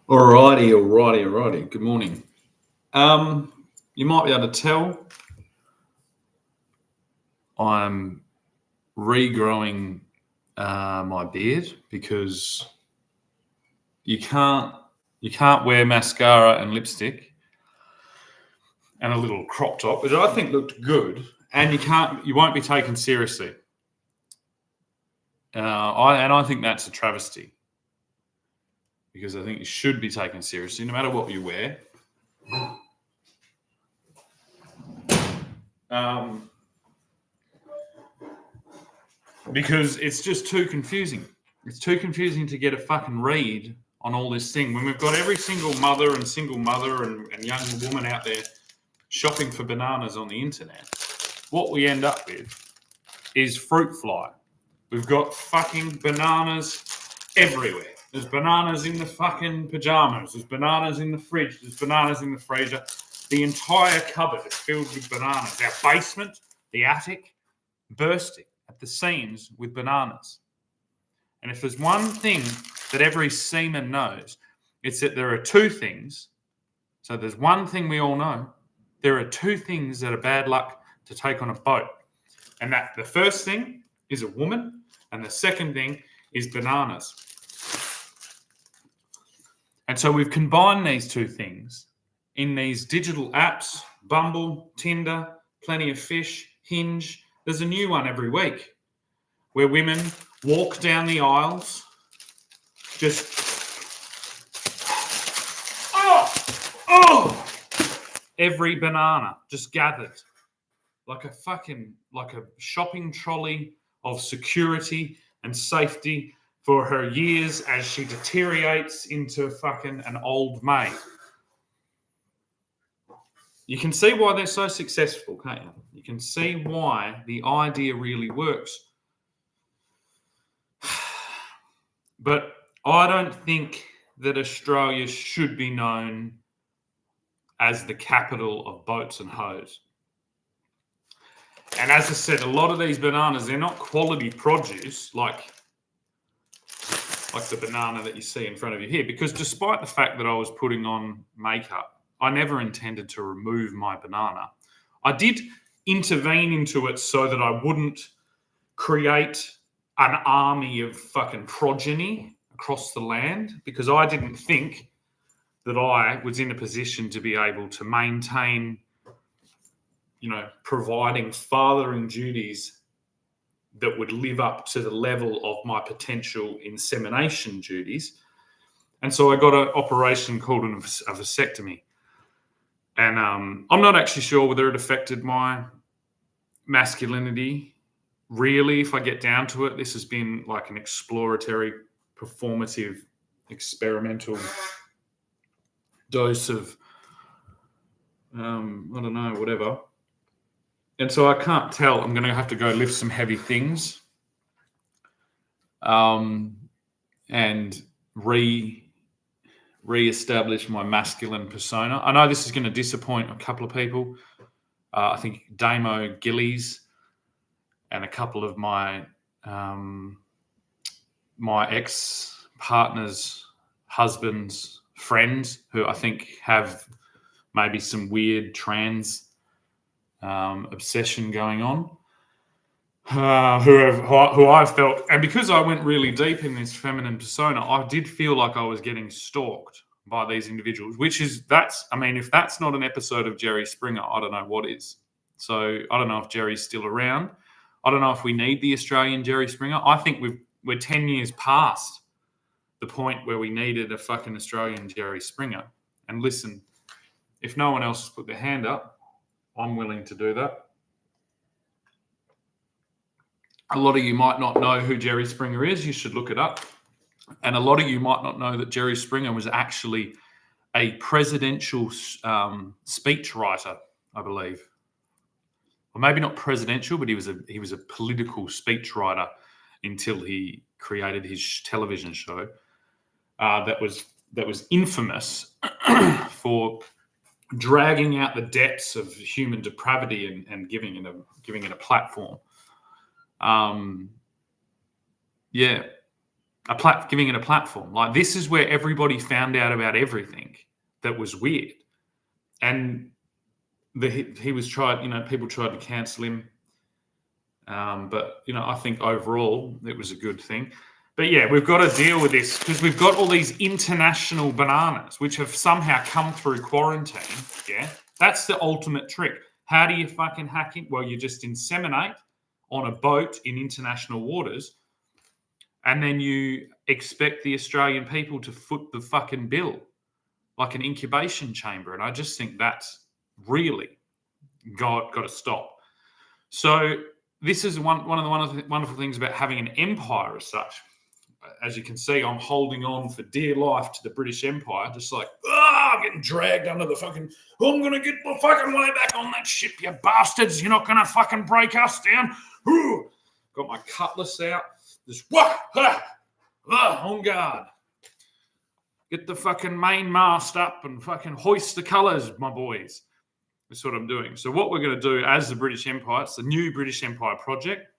Alrighty. Good morning. You might be able to tell I'm regrowing my beard because you can't wear mascara and lipstick and a little crop top, which I think looked good, and you won't be taken seriously. I think that's a travesty because I think you should be taken seriously no matter what you wear. Because it's just too confusing. It's too confusing to get a fucking read on all this thing when we've got every single mother and young woman out there shopping for bananas on the internet. What we end up with is fruit fly. We've got fucking bananas everywhere. There's bananas in the fucking pajamas. There's bananas in the fridge. There's bananas in the freezer. The entire cupboard is filled with bananas. Our basement, the attic, bursting at the seams with bananas. And if there's one thing that every seaman knows, it's that there are two things. So there's one thing we all know. There are two things that are bad luck to take on a boat. And that the first thing is a woman, and the second thing is bananas. And so we've combined these two things in these digital apps, Bumble, Tinder, Plenty of Fish, Hinge. There's a new one every week where women walk down the aisles, just, every banana just gathered like a shopping trolley of security and safety for her years as she deteriorates into fucking an old maid. You can see why they're so successful, can't you? You can see why the idea really works. But I don't think that Australia should be known as the capital of boats and hoes. And as I said, a lot of these bananas, they're not quality produce like the banana that you see in front of you here, because despite the fact that I was putting on makeup, I never intended to remove my banana. I did intervene into it so that I wouldn't create an army of fucking progeny across the land, because I didn't think that I was in a position to be able to maintain, providing fathering duties that would live up to the level of my potential insemination duties. And so I got an operation called a vasectomy. And I'm not actually sure whether it affected my masculinity. Really, if I get down to it, this has been like an exploratory, performative, experimental dose of, whatever. And so I can't tell. I'm going to have to go lift some heavy things and re-establish my masculine persona. I know this is going to disappoint a couple of people. I think Damo Gillies and a couple of my ex-partner's husband's friends, who I think have maybe some weird trans obsession going on, who I felt, and because I went really deep in this feminine persona, I did feel like I was getting stalked by these individuals, if that's not an episode of Jerry Springer, I don't know what is. So I don't know if Jerry's still around. I don't know if we need the Australian Jerry Springer. I think we're 10 years past the point where we needed a fucking Australian Jerry Springer. And listen, if no one else has put their hand up, I'm willing to do that. A lot of you might not know who Jerry Springer is. You should look it up. And a lot of you might not know that Jerry Springer was actually a presidential speechwriter, I believe. Or maybe not presidential, but he was a political speechwriter until he created his television show that was infamous for dragging out the depths of human depravity and giving it a platform. giving it a platform. Like, this is where everybody found out about everything that was weird. And he was tried, people tried to cancel him. But, I think overall it was a good thing. But yeah, we've got to deal with this because we've got all these international bananas which have somehow come through quarantine. Yeah, that's the ultimate trick. How do you fucking hack it? Well, you just inseminate on a boat in international waters, and then you expect the Australian people to foot the fucking bill like an incubation chamber. And I just think that's really got to stop. So this is one of the wonderful things about having an empire as such. As you can see, I'm holding on for dear life to the British Empire, just like, getting dragged under the fucking, I'm going to get my fucking way back on that ship, you bastards. You're not going to fucking break us down. Got my cutlass out. Just, on guard. Get the fucking main mast up and fucking hoist the colours, my boys. That's what I'm doing. So what we're going to do as the British Empire, it's the new British Empire project.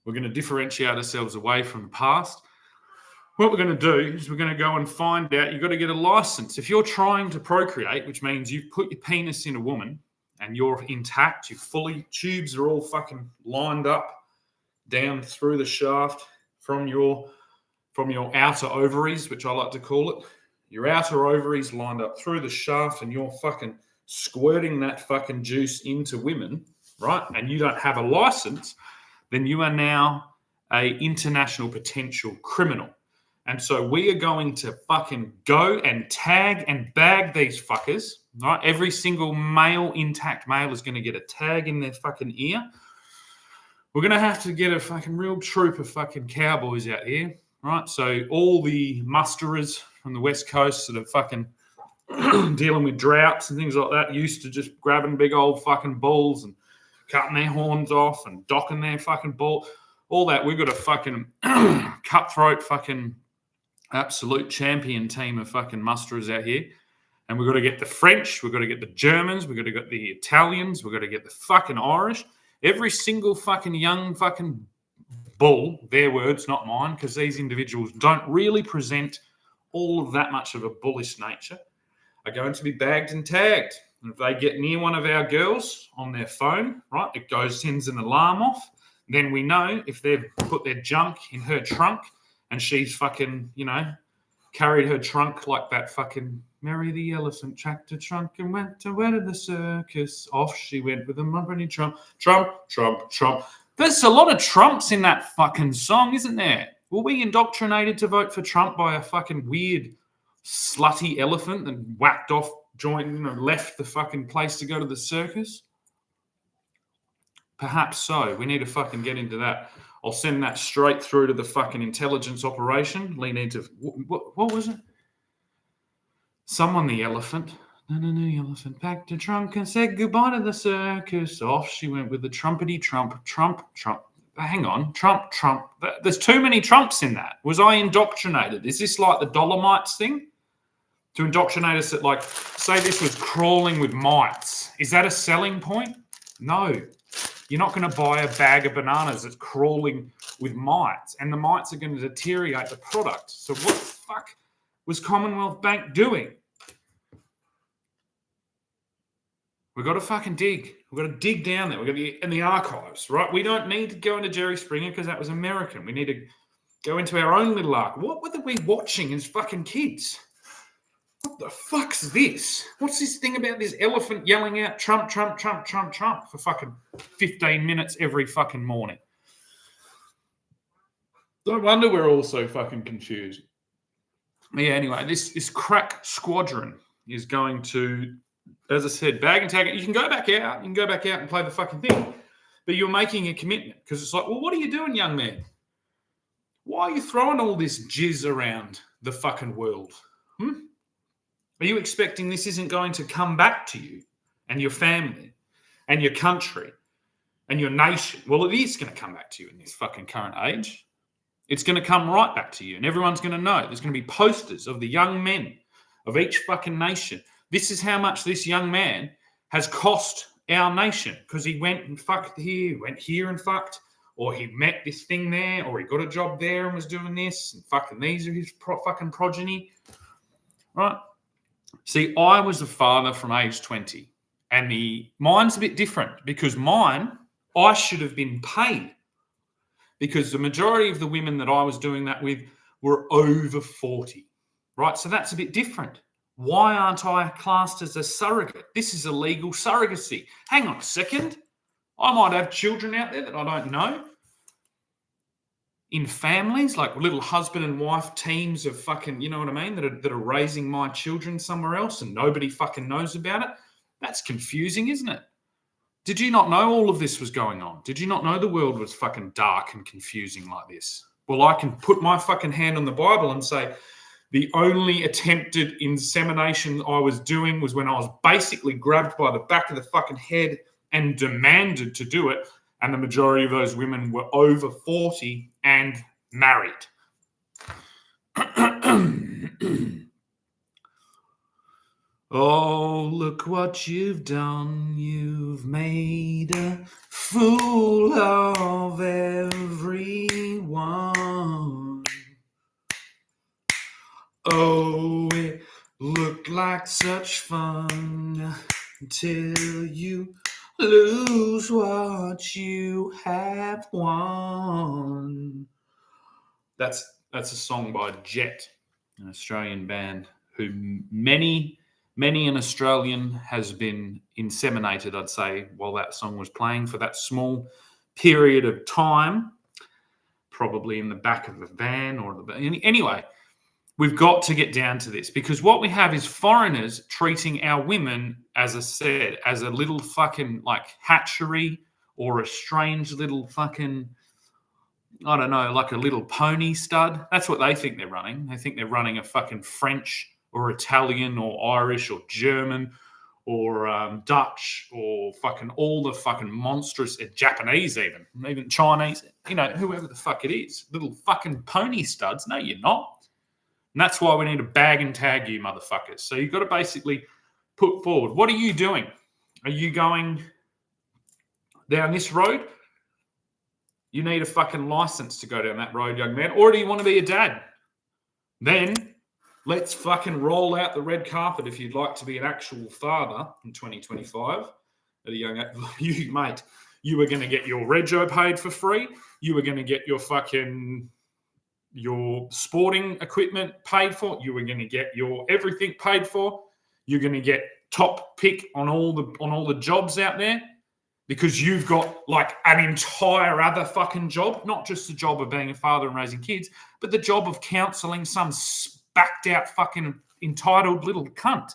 We're going to differentiate ourselves away from the past. What we're going to do is we're going to go and find out, you've got to get a license. If you're trying to procreate, which means you've put your penis in a woman and you're intact, tubes are all fucking lined up down through the shaft from your outer ovaries, which I like to call it. Your outer ovaries lined up through the shaft and you're fucking squirting that fucking juice into women, right? And you don't have a license, then you are now a international potential criminal. And so we are going to fucking go and tag and bag these fuckers, right? Every single intact male is going to get a tag in their fucking ear. We're going to have to get a fucking real troop of fucking cowboys out here, right? So all the musterers from the West Coast that are fucking dealing with droughts and things like that, used to just grabbing big old fucking bulls and cutting their horns off and docking their fucking bull, all that. We've got a fucking cutthroat fucking absolute champion team of fucking musterers out here. And we've got to get the French, we've got to get the Germans, we've got to get the Italians, we've got to get the fucking Irish. Every single fucking young fucking bull, their words, not mine, because these individuals don't really present all of that much of a bullish nature, are going to be bagged and tagged. And if they get near one of our girls on their phone, right, it sends an alarm off. Then we know if they've put their junk in her trunk and she's fucking, carried her trunk like that fucking Mary the elephant tracked her trunk and went to where to the circus. Off she went with a mumpany Trump. There's a lot of Trumps in that fucking song, isn't there? Were we indoctrinated to vote for Trump by a fucking weird slutty elephant and whacked off, left the fucking place to go to the circus? Perhaps so. We need to fucking get into that. I'll send that straight through to the fucking intelligence operation. We need to... What was it? Someone the elephant. No, the elephant packed her trunk and said goodbye to the circus. Off she went with the trumpety Trump. Hang on. Trump. There's too many Trumps in that. Was I indoctrinated? Is this like the Dolomites thing? To indoctrinate us at, like, say this was crawling with mites. Is that a selling point? No. You're not going to buy a bag of bananas that's crawling with mites, and the mites are going to deteriorate the product. So what the fuck was Commonwealth Bank doing? We've got to fucking dig. We've got to dig down there. We've got to get in the archives, right? We don't need to go into Jerry Springer because that was American. We need to go into our own little archive. What were we watching as fucking kids? What the fuck's this? What's this thing about this elephant yelling out Trump for fucking 15 minutes every fucking morning? No wonder we're all so fucking confused. Yeah, anyway, this crack squadron is going to, as I said, bag and tag it. You can go back out. You can go back out and play the fucking thing. But you're making a commitment because it's like, well, what are you doing, young man? Why are you throwing all this jizz around the fucking world? Are you expecting this isn't going to come back to you and your family and your country and your nation? Well, it is going to come back to you in this fucking current age. It's going to come right back to you, and everyone's going to know. There's going to be posters of the young men of each fucking nation. This is how much this young man has cost our nation because he went and fucked here, went here and fucked, or he met this thing there, or he got a job there and was doing this, and fucking these are his fucking progeny, right? See, I was a father from age 20, and mine's a bit different because I should have been paid because the majority of the women that I was doing that with were over 40, right? So that's a bit different. Why aren't I classed as a surrogate? This is illegal surrogacy. Hang on a second. I might have children out there that I don't know. In families, like little husband and wife teams of fucking, you know what I mean, that are raising my children somewhere else and nobody fucking knows about it. That's confusing, isn't it? Did you not know all of this was going on? Did you not know the world was fucking dark and confusing like this? Well, I can put my fucking hand on the Bible and say the only attempted insemination I was doing was when I was basically grabbed by the back of the fucking head and demanded to do it. And the majority of those women were over 40 and married. Oh, look what you've done. You've made a fool of everyone. Oh, it looked like such fun until you lose what you have won. That's a song by Jet, an Australian band who many an Australian has been inseminated, I'd say, while that song was playing for that small period of time, probably in the back of a van anyway. We've got to get down to this because what we have is foreigners treating our women, as I said, as a little fucking like hatchery or a strange little fucking, I don't know, like a little pony stud. That's what they think they're running. They think they're running a fucking French or Italian or Irish or German or Dutch or fucking all the fucking monstrous, Japanese even Chinese, you know, whoever the fuck it is. Little fucking pony studs. No, you're not. And that's why we need to bag and tag you motherfuckers. So you've got to basically put forward, what are you doing? Are you going down this road? You need a fucking license to go down that road, young man. Or do you want to be a dad? Then let's fucking roll out the red carpet if you'd like to be an actual father in 2025 at a young age. You, mate, you are going to get your rego paid for free. You are going to get your sporting equipment paid for. You are going to get your everything paid for. You're going to get top pick on all the jobs out there because you've got like an entire other fucking job, not just the job of being a father and raising kids, but the job of counselling some backed out fucking entitled little cunt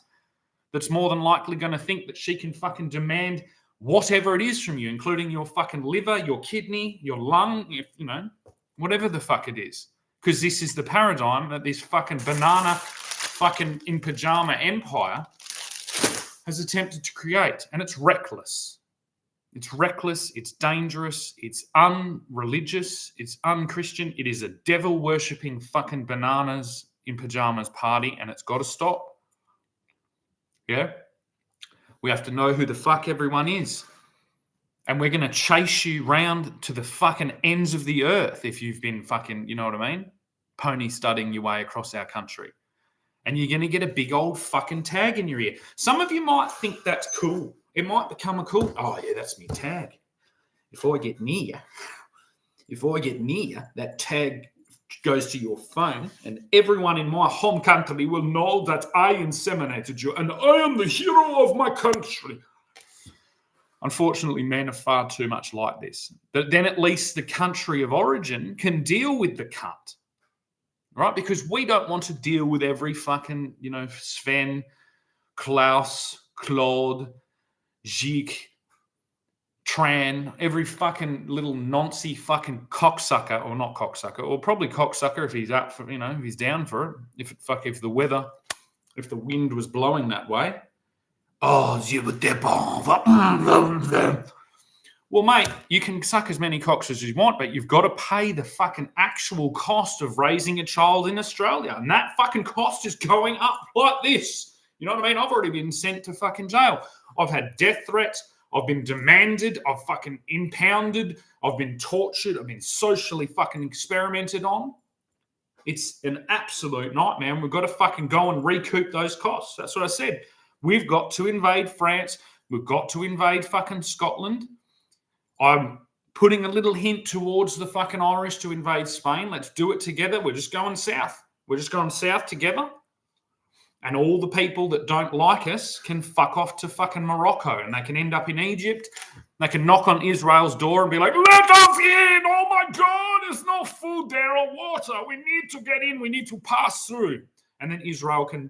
that's more than likely going to think that she can fucking demand whatever it is from you, including your fucking liver, your kidney, your lung, you know, whatever the fuck it is. Because this is the paradigm that this fucking banana fucking in pajama empire has attempted to create. And it's reckless. It's reckless. It's dangerous. It's unreligious. It's unchristian. It is a devil-worshipping fucking bananas in pajamas party, and it's got to stop. Yeah? We have to know who the fuck everyone is. And we're going to chase you round to the fucking ends of the earth if you've been fucking, you know what I mean? Pony studding your way across our country. And you're going to get a big old fucking tag in your ear. Some of you might think that's cool. It might become a cool, oh yeah, that's me tag. If I get near, that tag goes to your phone and everyone in my home country will know that I inseminated you and I am the hero of my country. Unfortunately, men are far too much like this. But then at least the country of origin can deal with the cunt, right? Because we don't want to deal with every fucking, you know, Sven, Klaus, Claude, Zeke, Tran, every fucking little noncy fucking cocksucker, or not cocksucker, or probably cocksucker if he's up for, you know, if he's down for it. If the wind was blowing that way. Oh, you would well, mate, you can suck as many cocks as you want, but you've got to pay the fucking actual cost of raising a child in Australia. And that fucking cost is going up like this. You know what I mean? I've already been sent to fucking jail. I've had death threats. I've been demanded. I've fucking impounded. I've been tortured. I've been socially fucking experimented on. It's an absolute nightmare. And we've got to fucking go and recoup those costs. That's what I said. We've got to invade France. We've got to invade fucking Scotland. I'm putting a little hint towards the fucking Irish to invade Spain. Let's do it together. We're just going south. We're just going south together. And all the people that don't like us can fuck off to fucking Morocco, and they can end up in Egypt. They can knock on Israel's door and be like, let us in! Oh my God, there's no food there or water. We need to get in. We need to pass through. And then Israel can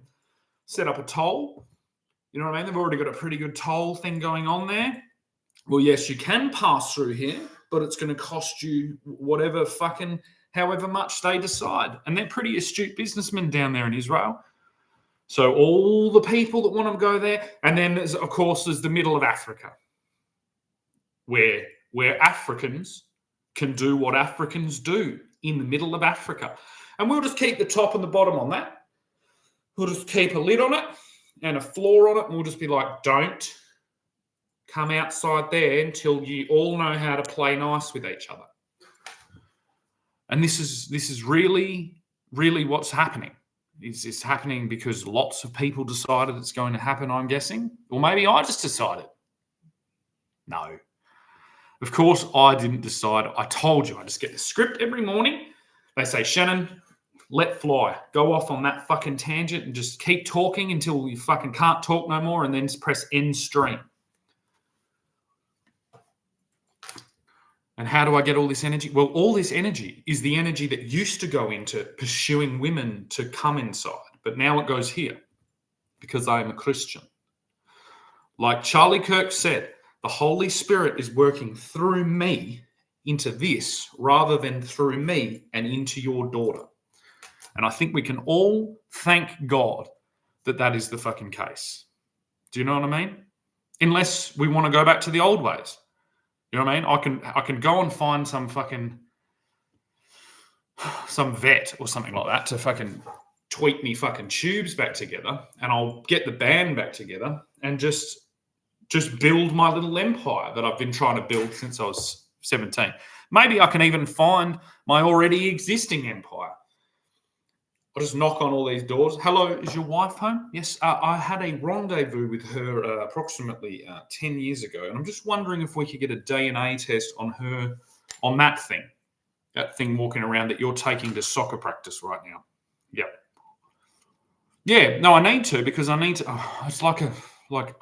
set up a toll. You know what I mean? They've already got a pretty good toll thing going on there. Well, yes, you can pass through here, but it's going to cost you whatever fucking, however much they decide. And they're pretty astute businessmen down there in Israel. So all the people that want to go there, and then there's, of course, there's the middle of Africa, where Africans can do what Africans do in the middle of Africa. And we'll just keep the top and the bottom on that. We'll just keep a lid on it and a floor on it, and we'll just be like, don't come outside there until you all know how to play nice with each other. And this is really, really what's happening. It's happening because lots of people decided it's going to happen, I'm guessing. Or maybe I just decided. No. Of course, I didn't decide. I told you. I just get the script every morning. They say, Shannon, let fly. Go off on that fucking tangent and just keep talking until you fucking can't talk no more, and then just press end stream. And how do I get all this energy? Well, all this energy is the energy that used to go into pursuing women to come inside. But now it goes here because I am a Christian. Like Charlie Kirk said, the Holy Spirit is working through me into this rather than through me and into your daughter. And I think we can all thank God that that is the fucking case. Do you know what I mean? Unless we want to go back to the old ways. You know what I mean? I can go and find some vet or something like that to fucking tweak me fucking tubes back together, and I'll get the band back together and just build my little empire that I've been trying to build since I was 17. Maybe I can even find my already existing empire. I'll just knock on all these doors. Hello, is your wife home? Yes, I had a rendezvous with her approximately 10 years ago, and I'm just wondering if we could get a DNA test on her, on that thing walking around that you're taking to soccer practice right now. Yep. Yeah, no, I need to because I need to. It's like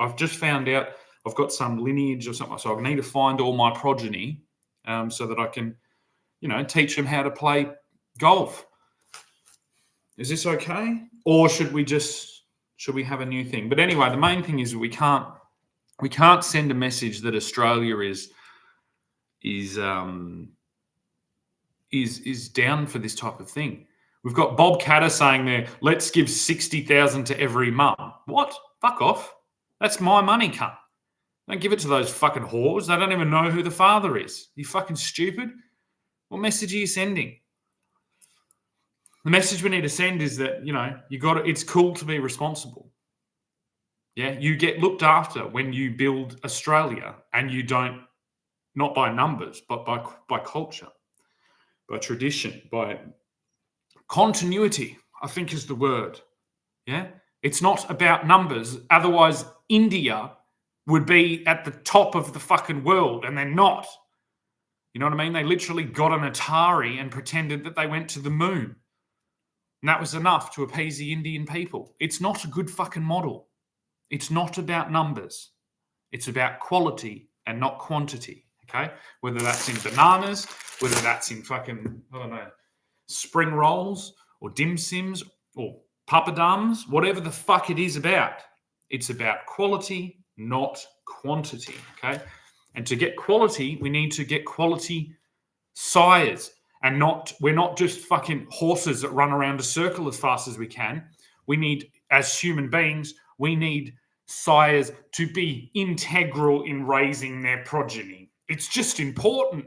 I've just found out I've got some lineage or something, so I need to find all my progeny so that I can, teach them how to play golf. Is this okay? Or should we have a new thing? But anyway, the main thing is we can't send a message that Australia is down for this type of thing. We've got Bob Catter saying there, let's give 60,000 to every mum. What? Fuck off. That's my money, cunt. Don't give it to those fucking whores. They don't even know who the father is. You fucking stupid. What message are you sending? The message we need to send is that, it's cool to be responsible. Yeah, you get looked after when you build Australia, and you don't, not by numbers, but by culture, by tradition, by continuity, I think is the word. Yeah, it's not about numbers. Otherwise, India would be at the top of the fucking world, and they're not. You know what I mean? They literally got an Atari and pretended that they went to the moon. And that was enough to appease the Indian people. It's not a good fucking model. It's not about numbers. It's about quality and not quantity, okay? Whether that's in bananas, whether that's in fucking, spring rolls or dim sims or papadums, whatever the fuck it is about. It's about quality, not quantity, okay? And to get quality, we need to get quality sires. And we're not just fucking horses that run around a circle as fast as we can. We need, as human beings, we need sires to be integral in raising their progeny. It's just important.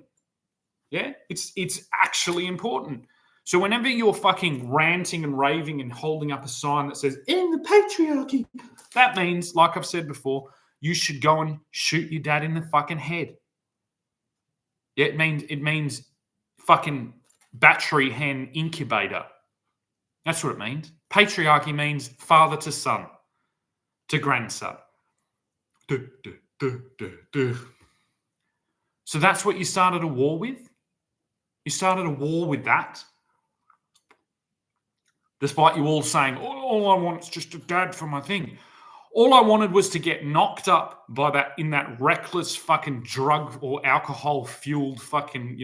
Yeah, it's actually important. So whenever you're fucking ranting and raving and holding up a sign that says, "In the patriarchy," that means, like I've said before, you should go and shoot your dad in the fucking head. Yeah, it means fucking battery hen incubator. That's what it means. Patriarchy means father to son, to grandson. So that's what you started a war with? You started a war with that? Despite you all saying, all I want is just a dad for my thing. All I wanted was to get knocked up by that in that reckless fucking drug or alcohol fueled fucking,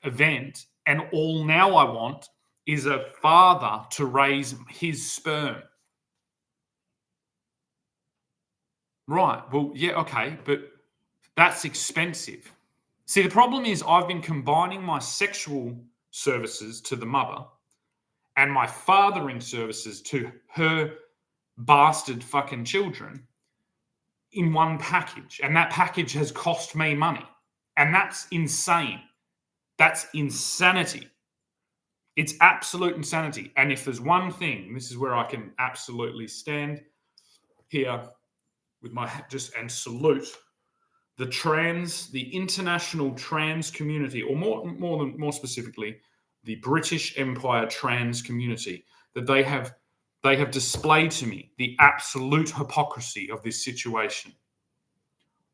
event. And all now I want is a father to raise his sperm. Right. Well, yeah, okay. But that's expensive. See, the problem is I've been combining my sexual services to the mother and my fathering services to her bastard fucking children in one package. And that package has cost me money. And that's insane. That's insanity. It's absolute insanity. And if there's one thing, this is where I can absolutely stand here with my hat and salute the international trans community, or more specifically, the British Empire trans community, that they have displayed to me the absolute hypocrisy of this situation.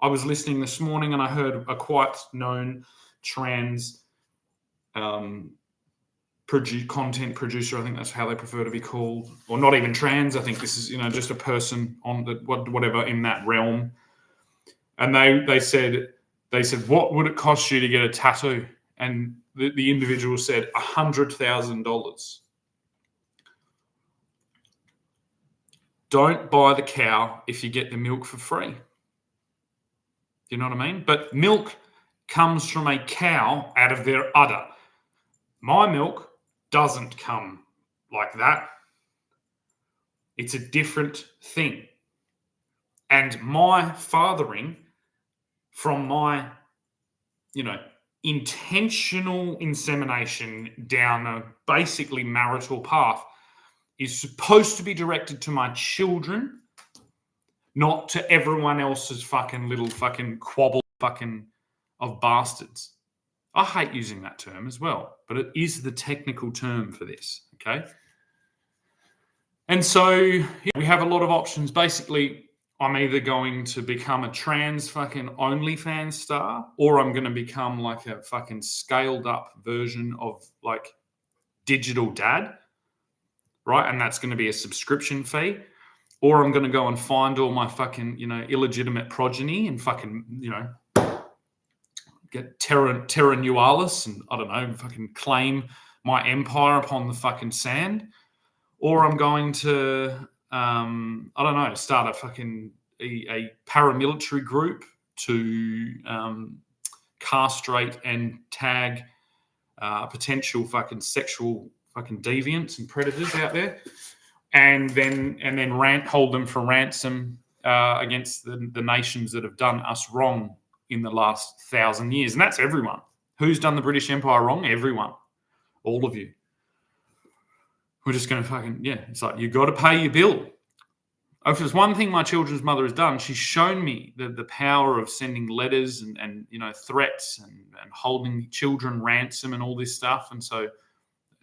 I was listening this morning and I heard a quite known trans content producer, I think that's how they prefer to be called, or not even trans. I think this is just a person on the whatever in that realm. And they said, what would it cost you to get a tattoo? And the individual said $100,000. Don't buy the cow if you get the milk for free. Do you know what I mean? But milk comes from a cow out of their udder. My milk doesn't come like that. It's a different thing. And my fathering from my, intentional insemination down a basically marital path is supposed to be directed to my children, not to everyone else's fucking little fucking quabble fucking of bastards. I hate using that term as well, but it is the technical term for this, okay? And so we have a lot of options. Basically, I'm either going to become a trans fucking OnlyFans star, or I'm going to become like a fucking scaled up version of like digital dad, right? And that's going to be a subscription fee. Or I'm going to go and find all my fucking, illegitimate progeny and fucking, get terra nullius and, I don't know, fucking claim my empire upon the fucking sand. Or I'm going to, start a fucking a paramilitary group to castrate and tag potential fucking sexual fucking deviants and predators out there, and then hold them for ransom against the nations that have done us wrong in the last 1,000 years. And that's everyone. Who's done the British Empire wrong? Everyone. All of you. We're just going to fucking, it's like, you got to pay your bill. If there's one thing my children's mother has done, she's shown me the power of sending letters and threats and holding children ransom and all this stuff. And so,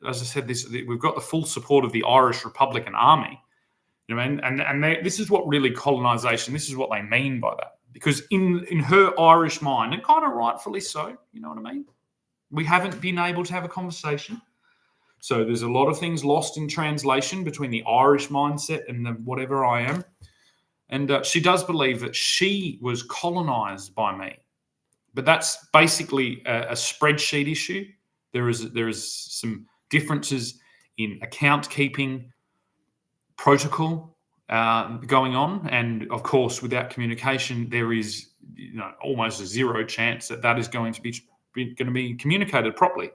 as I said, we've got the full support of the Irish Republican Army. This is what really colonisation, this is what they mean by that. Because in her Irish mind, and kind of rightfully so, you know what I mean? We haven't been able to have a conversation. So there's a lot of things lost in translation between the Irish mindset and the whatever I am. And she does believe that she was colonised by me. But that's basically a spreadsheet issue. There is some differences in account keeping protocol going on. And, of course, without communication, there is almost a zero chance that is going to be communicated properly.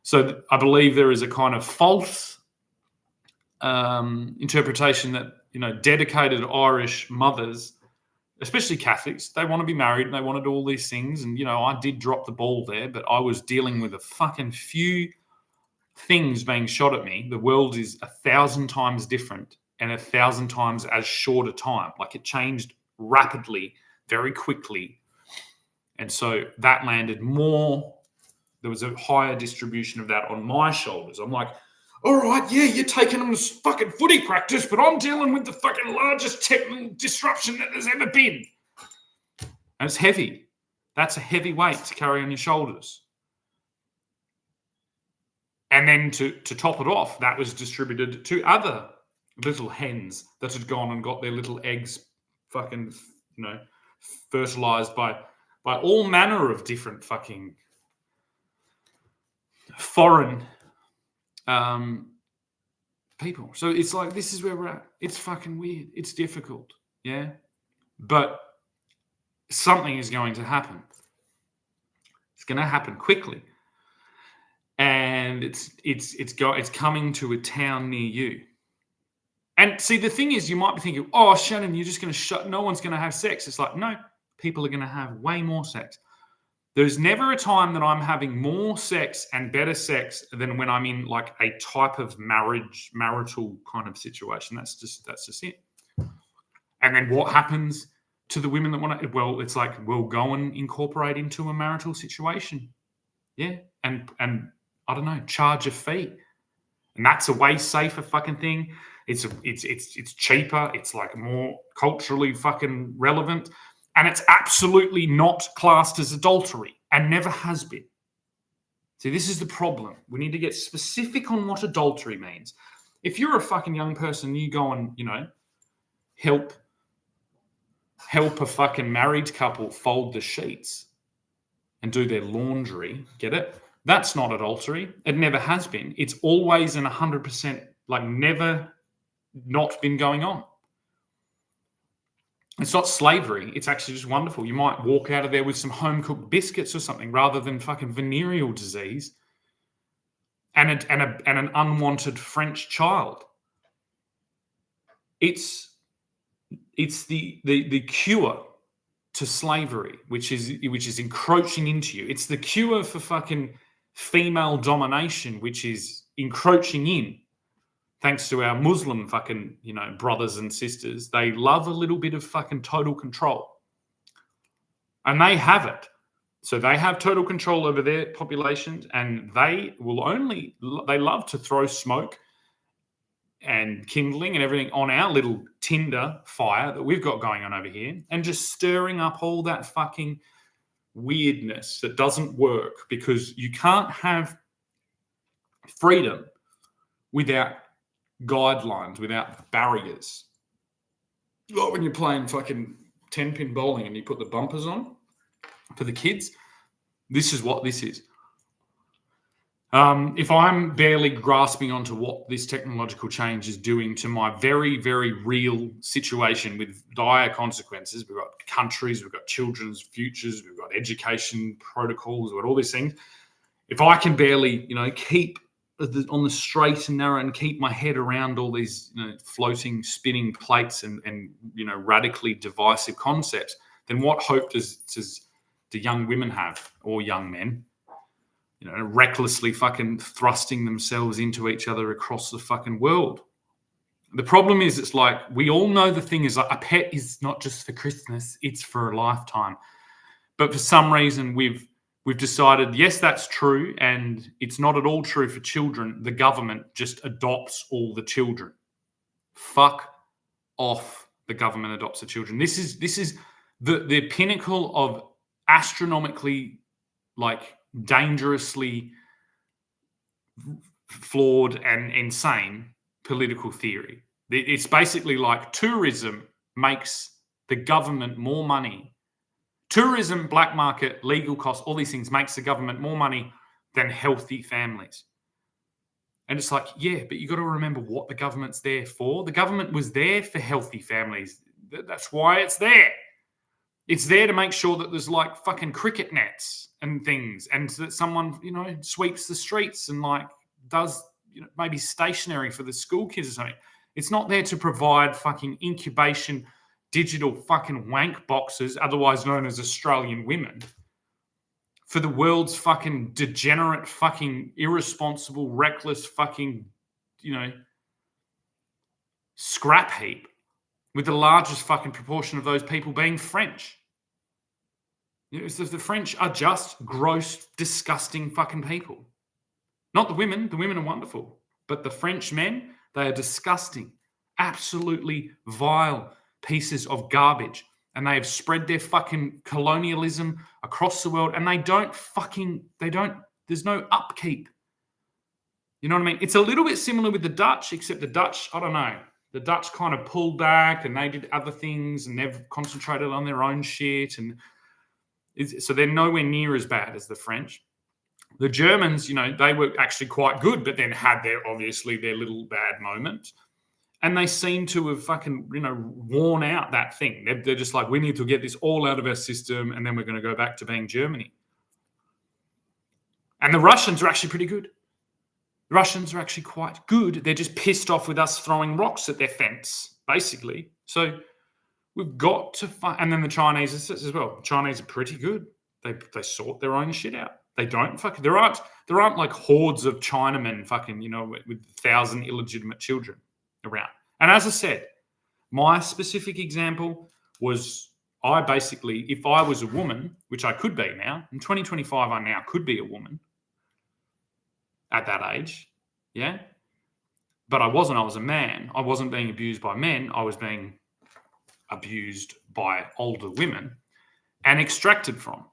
So I believe there is a kind of false interpretation that, dedicated Irish mothers, especially Catholics, they want to be married and they want to do all these things. And, I did drop the ball there, but I was dealing with a fucking few things being shot at me. The world is 1,000 times different and 1,000 times as short a time. Like it changed rapidly, very quickly. And so that landed more. There was a higher distribution of that on my shoulders. I'm like, all right, yeah, you're taking them to fucking footy practice, but I'm dealing with the fucking largest technical disruption that there's ever been. And it's heavy. That's a heavy weight to carry on your shoulders. And then to top it off, that was distributed to other little hens that had gone and got their little eggs fucking, fertilized by all manner of different fucking foreign people. So it's like, this is where we're at. It's fucking weird. It's difficult. Yeah. But something is going to happen. It's going to happen quickly. And it's coming to a town near you. And see, the thing is, you might be thinking, oh, Shannon, you're just going to no one's going to have sex. It's like, no, people are going to have way more sex. There's never a time that I'm having more sex and better sex than when I'm in like a type of marital kind of situation. That's just it. And then what happens to the women that want to? Well, it's like, we'll go and incorporate into a marital situation. Yeah. And I don't know, charge a fee. And that's a way safer fucking thing. It's cheaper. It's like more culturally fucking relevant. And it's absolutely not classed as adultery and never has been. See, this is the problem. We need to get specific on what adultery means. If you're a fucking young person, you go and, help a fucking married couple fold the sheets and do their laundry, get it? That's not adultery. It never has been. It's always an 100%, like never not been going on. It's not slavery. It's actually just wonderful. You might walk out of there with some home-cooked biscuits or something rather than fucking venereal disease and an unwanted French child. It's the cure to slavery, which is encroaching into you. It's the cure for fucking female domination, which is encroaching in. Thanks to our Muslim fucking, brothers and sisters, they love a little bit of fucking total control. And they have it. So they have total control over their populations, and they love to throw smoke and kindling and everything on our little tinder fire that we've got going on over here, and just stirring up all that fucking weirdness that doesn't work, because you can't have freedom without guidelines, without barriers. Like when you're playing fucking 10-pin bowling and you put the bumpers on for the kids, this is what this is. If I'm barely grasping onto what this technological change is doing to my very, very real situation with dire consequences, we've got countries, we've got children's futures, we've got education protocols, we've got all these things. If I can barely, keep on the straight and narrow and keep my head around all these floating, spinning plates and radically divisive concepts, then what hope do young women have, or young men? Recklessly fucking thrusting themselves into each other across the fucking world. The problem is, it's like, we all know the thing is like, a pet is not just for Christmas, it's for a lifetime. But for some reason, we've decided, yes, that's true, and it's not at all true for children. The government just adopts all the children. Fuck off, the government adopts the children. This is the pinnacle of astronomically, like, dangerously flawed and insane political theory. It's basically like tourism makes the government more money. Tourism, black market, legal costs, all these things makes the government more money than healthy families. And it's like, yeah, but you got to remember what the government's there for. The government was there for healthy families. That's why it's there. It's there to make sure that there's like fucking cricket nets and things, and that someone, sweeps the streets and like does, maybe stationery for the school kids or something. It's not there to provide fucking incubation digital fucking wank boxes, otherwise known as Australian women, for the world's fucking degenerate, fucking irresponsible, reckless, fucking, scrap heap, with the largest fucking proportion of those people being French. You know, the French are just gross, disgusting fucking people. Not the women. The women are wonderful. But the French men, they are disgusting, absolutely vile pieces of garbage. And they have spread their fucking colonialism across the world. And there's no upkeep. You know what I mean? It's a little bit similar with the Dutch, except the Dutch, I don't know. The Dutch kind of pulled back and they did other things and they've concentrated on their own shit. And so they're nowhere near as bad as the French. The Germans, you know, they were actually quite good, but then had their little bad moment. And they seem to have fucking, you know, worn out that thing. They're just like, we need to get this all out of our system and then we're going to go back to being Germany. And the Russians are actually pretty good. The Russians are actually quite good. They're just pissed off with us throwing rocks at their fence, basically. So we've got to find, and then the Chinese as well. The Chinese are pretty good. They sort their own shit out. They don't fucking. There aren't like hordes of Chinamen fucking, you know, with 1,000 illegitimate children around. And as I said, my specific example was I basically, if I was a woman, which I could be now in 2025, I now could be a woman at that age, yeah. But I wasn't. I was a man. I wasn't being abused by men. I was being abused by older women and extracted from.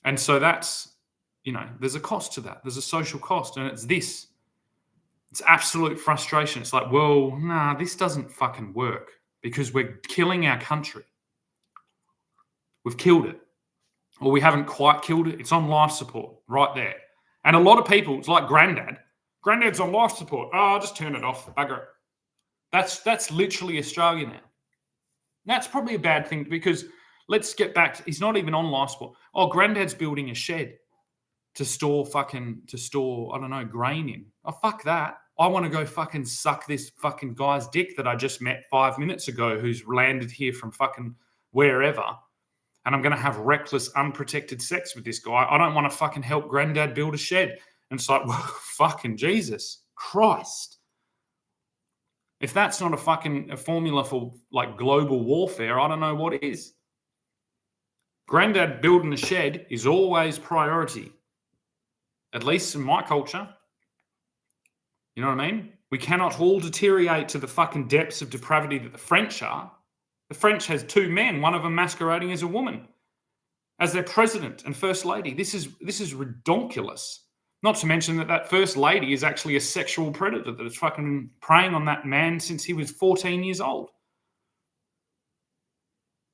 And so that's, you know, there's a cost to that. There's a social cost. And it's this. It's absolute frustration. It's like, well, nah, this doesn't fucking work because we're killing our country. We've killed it. Or we haven't quite killed it. It's on life support right there. And a lot of people, it's like Grandad. Grandad's on life support. Oh, I'll just turn it off. Bugger it. That's literally Australia now. That's probably a bad thing because let's get back to, he's not even on life support. Oh, Grandad's building a shed to store, I don't know, grain in. Oh, fuck that. I want to go fucking suck this fucking guy's dick that I just met 5 minutes ago who's landed here from fucking wherever. And I'm going to have reckless, unprotected sex with this guy. I don't want to fucking help Grandad build a shed. And it's like, well, fucking Jesus Christ. If that's not a formula for like global warfare, I don't know what is. Grandad building a shed is always priority. At least in my culture. You know what I mean? We cannot all deteriorate to the fucking depths of depravity that the French are. The French has 2 men, one of them masquerading as a woman, as their president and first lady. This is redonkulous. Not to mention that first lady is actually a sexual predator that is fucking preying on that man since he was 14 years old.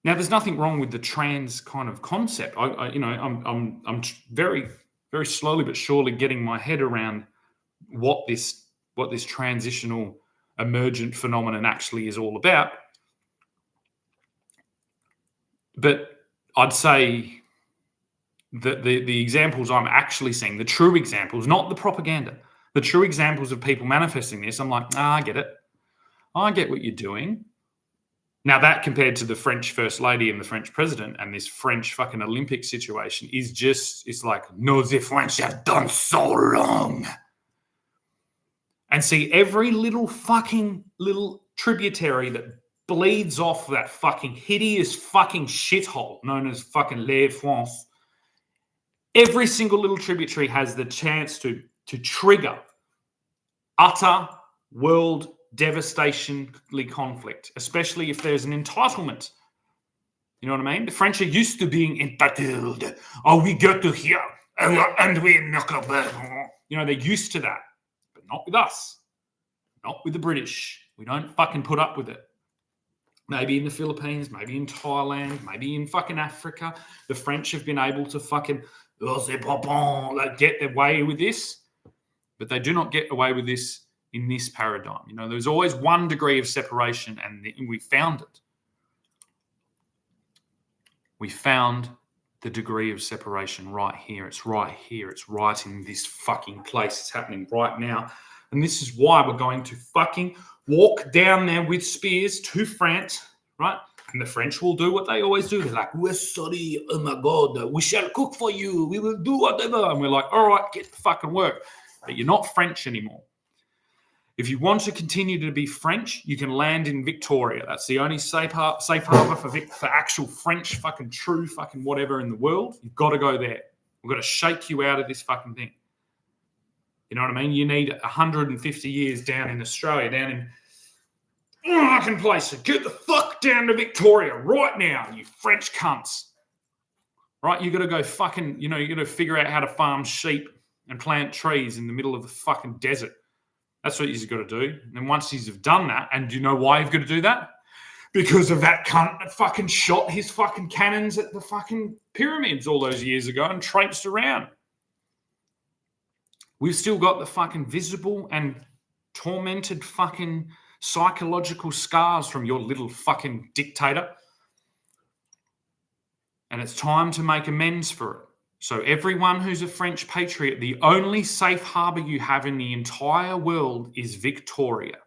Now, there's nothing wrong with the trans kind of concept. I'm very, very slowly but surely getting my head around what this transitional emergent phenomenon actually is all about. But I'd say that the examples I'm actually seeing, the true examples, not the propaganda, the true examples of people manifesting this, I'm like, I get it. I get what you're doing. Now, that compared to the French First Lady and the French President and this French fucking Olympic situation is just, it's like, no, the French have done so wrong. And see, every little tributary that bleeds off that fucking hideous fucking shithole known as fucking Les France, every single little tributary has the chance to trigger utter world devastationally conflict, especially if there's an entitlement. You know what I mean? The French are used to being entitled. Oh, we get to here and we knock up. You know, they're used to that, but not with us. Not with the British. We don't fucking put up with it. Maybe in the Philippines, maybe in Thailand, maybe in fucking Africa. The French have been able to fucking get their way with this, but they do not get away with this in this paradigm. You know, there's always one degree of separation, and we found it. We found the degree of separation right here. It's right here. It's right in this fucking place. It's happening right now. And this is why we're going to fucking walk down there with spears to France, right? And the French will do what they always do. They're like, we're sorry, oh my God, we shall cook for you. We will do whatever. And we're like, all right, get the fucking work. But you're not French anymore. If you want to continue to be French, you can land in Victoria. That's the only safe harbor for actual French fucking true fucking whatever in the world. You've got to go there. We've got to shake you out of this fucking thing. You know what I mean? You need 150 years down in Australia, down in fucking places. Get the fuck down to Victoria right now, you French cunts. Right? You got to go fucking, you got to figure out how to farm sheep and plant trees in the middle of the fucking desert. That's what you've got to do. And then once you've done that, and do you know why you've got to do that? Because of that cunt that fucking shot his fucking cannons at the fucking pyramids all those years ago and traipsed around. We've still got the fucking visible and tormented fucking psychological scars from your little fucking dictator. And it's time to make amends for it. So everyone who's a French patriot, the only safe harbour you have in the entire world is Victoria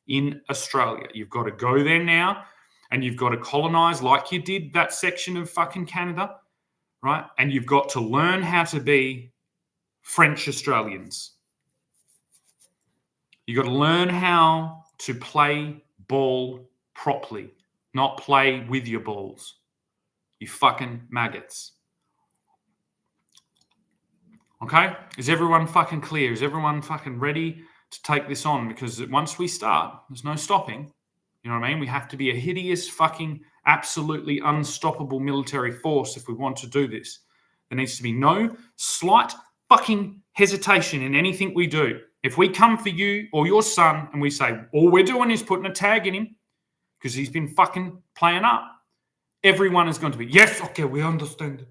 in Australia. You've got to go there now and you've got to colonise like you did that section of fucking Canada, right? And you've got to learn how to be French Australians. You've got to learn how to play ball properly, not play with your balls. You fucking maggots. Okay? Is everyone fucking clear? Is everyone fucking ready to take this on? Because once we start, there's no stopping. You know what I mean? We have to be a hideous fucking absolutely unstoppable military force if we want to do this. There needs to be no slight fucking hesitation in anything we do. If we come for you or your son and we say, all we're doing is putting a tag in him because he's been fucking playing up, everyone is going to be, yes, okay, we understand.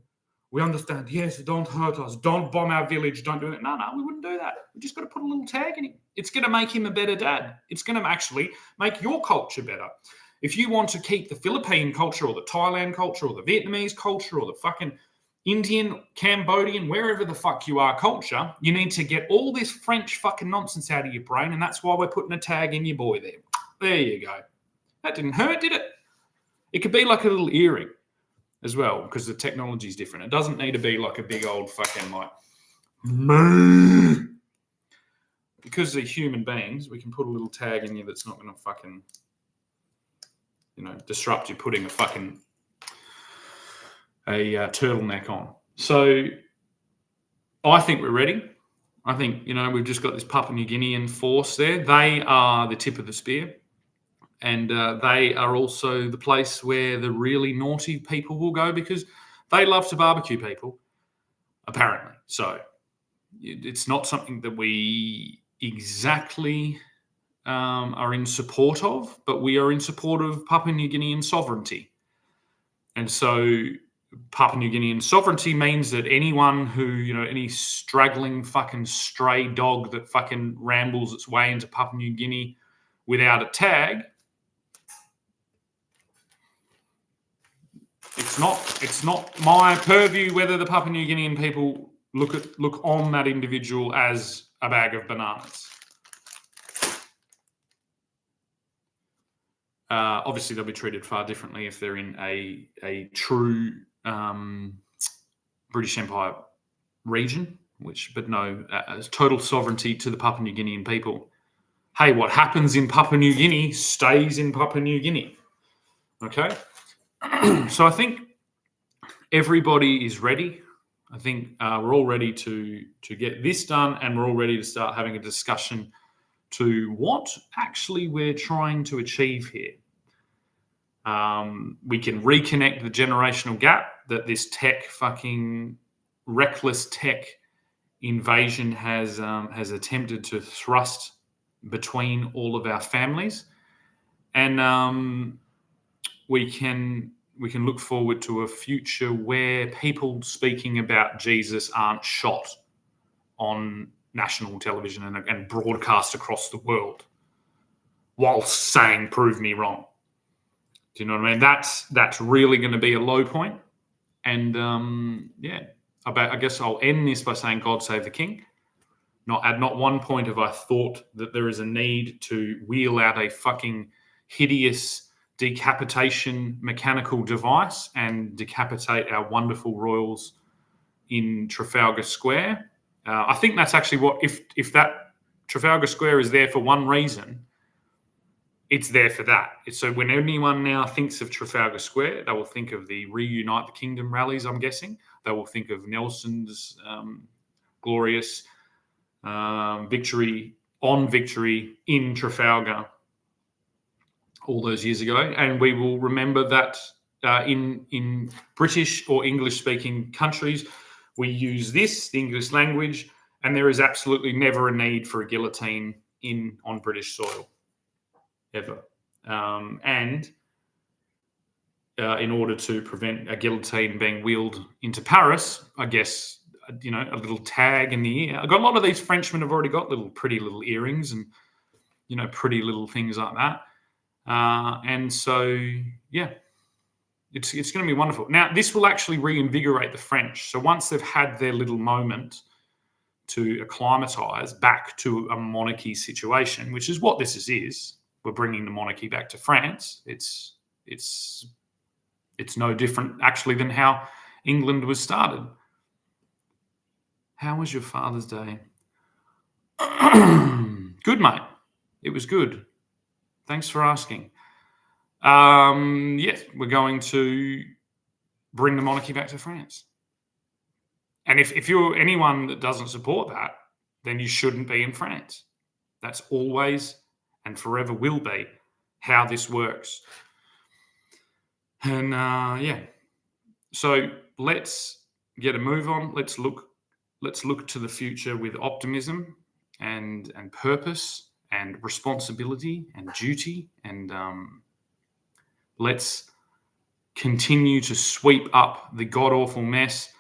We understand. Yes, don't hurt us. Don't bomb our village. Don't do it. No, we wouldn't do that. We just got to put a little tag in him. It's going to make him a better dad. It's going to actually make your culture better. If you want to keep the Philippine culture or the Thailand culture or the Vietnamese culture or the fucking Indian, Cambodian, wherever the fuck you are culture, you need to get all this French fucking nonsense out of your brain, and that's why we're putting a tag in your boy there. There you go. That didn't hurt, did it? It could be like a little earring as well, because the technology is different. It doesn't need to be like a big old fucking like, because they're human beings, we can put a little tag in you that's not going to fucking, disrupt you putting a fucking turtleneck on. So I think we're ready. I think, we've just got this Papua New Guinean force there. They are the tip of the spear. And they are also the place where the really naughty people will go because they love to barbecue people, apparently. So it's not something that we exactly are in support of, but we are in support of Papua New Guinean sovereignty. And so Papua New Guinean sovereignty means that anyone who, any straggling fucking stray dog that fucking rambles its way into Papua New Guinea without a tag, It's not my purview whether the Papua New Guinean people look on that individual as a bag of bananas. Obviously, they'll be treated far differently if they're in a true British Empire region, but no, total sovereignty to the Papua New Guinean people. Hey, what happens in Papua New Guinea stays in Papua New Guinea. Okay? So I think everybody is ready. I think we're all ready to get this done, and we're all ready to start having a discussion to what actually we're trying to achieve here. We can reconnect the generational gap that this reckless tech invasion has attempted to thrust between all of our families, and we can look forward to a future where people speaking about Jesus aren't shot on national television and broadcast across the world whilst saying, prove me wrong. Do you know what I mean? That's really going to be a low point. And I guess I'll end this by saying God save the king. At not one point have I thought that there is a need to wheel out a fucking hideous decapitation mechanical device and decapitate our wonderful royals in Trafalgar Square. I think that's actually what, if that Trafalgar Square is there for one reason. It's there for that. So when anyone now thinks of Trafalgar Square, they will think of the Reunite the Kingdom rallies, I'm guessing. They will think of Nelson's glorious victory in Trafalgar all those years ago. And we will remember that in British or English-speaking countries, we use the English language, and there is absolutely never a need for a guillotine on British soil. Ever. And in order to prevent a guillotine being wheeled into Paris, I guess, a little tag in the ear. I've got a lot of these Frenchmen have already got pretty little earrings and, pretty little things like that. And so, yeah, it's going to be wonderful. Now, this will actually reinvigorate the French. So once they've had their little moment to acclimatise back to a monarchy situation, which is what this is. We're bringing the monarchy back to France. It's no different actually than how England was started. How was your Father's Day? Good, mate. It was good. Thanks for asking. Yes, we're going to bring the monarchy back to France. And if you're anyone that doesn't support that, then you shouldn't be in France. That's always and forever will be how this works. And so let's get a move on. Let's look to the future with optimism and purpose and responsibility and duty, and let's continue to sweep up the god-awful mess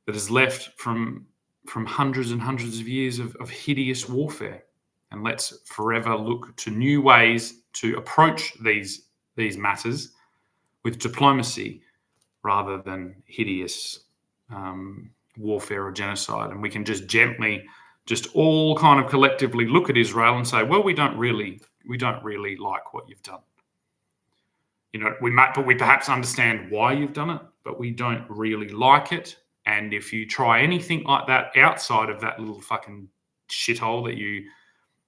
that is left from hundreds and hundreds of years of hideous warfare. And let's forever look to new ways to approach these matters with diplomacy rather than hideous warfare or genocide. And we can just gently, just all kind of collectively look at Israel and say, well, we don't really like what you've done. We perhaps understand why you've done it, but we don't really like it. And if you try anything like that outside of that little fucking shithole that you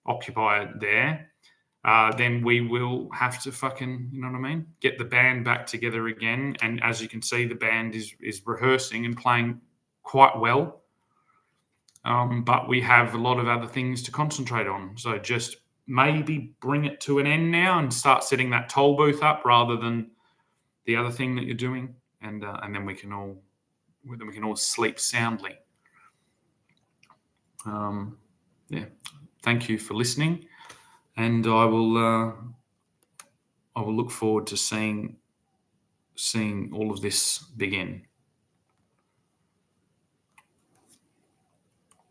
occupy there, then we will have to fucking, get the band back together again. And as you can see, the band is rehearsing and playing quite well. But we have a lot of other things to concentrate on. So just maybe bring it to an end now and start setting that toll booth up rather than the other thing that you're doing. And then we can all sleep soundly. Thank you for listening, and I will look forward to seeing all of this begin.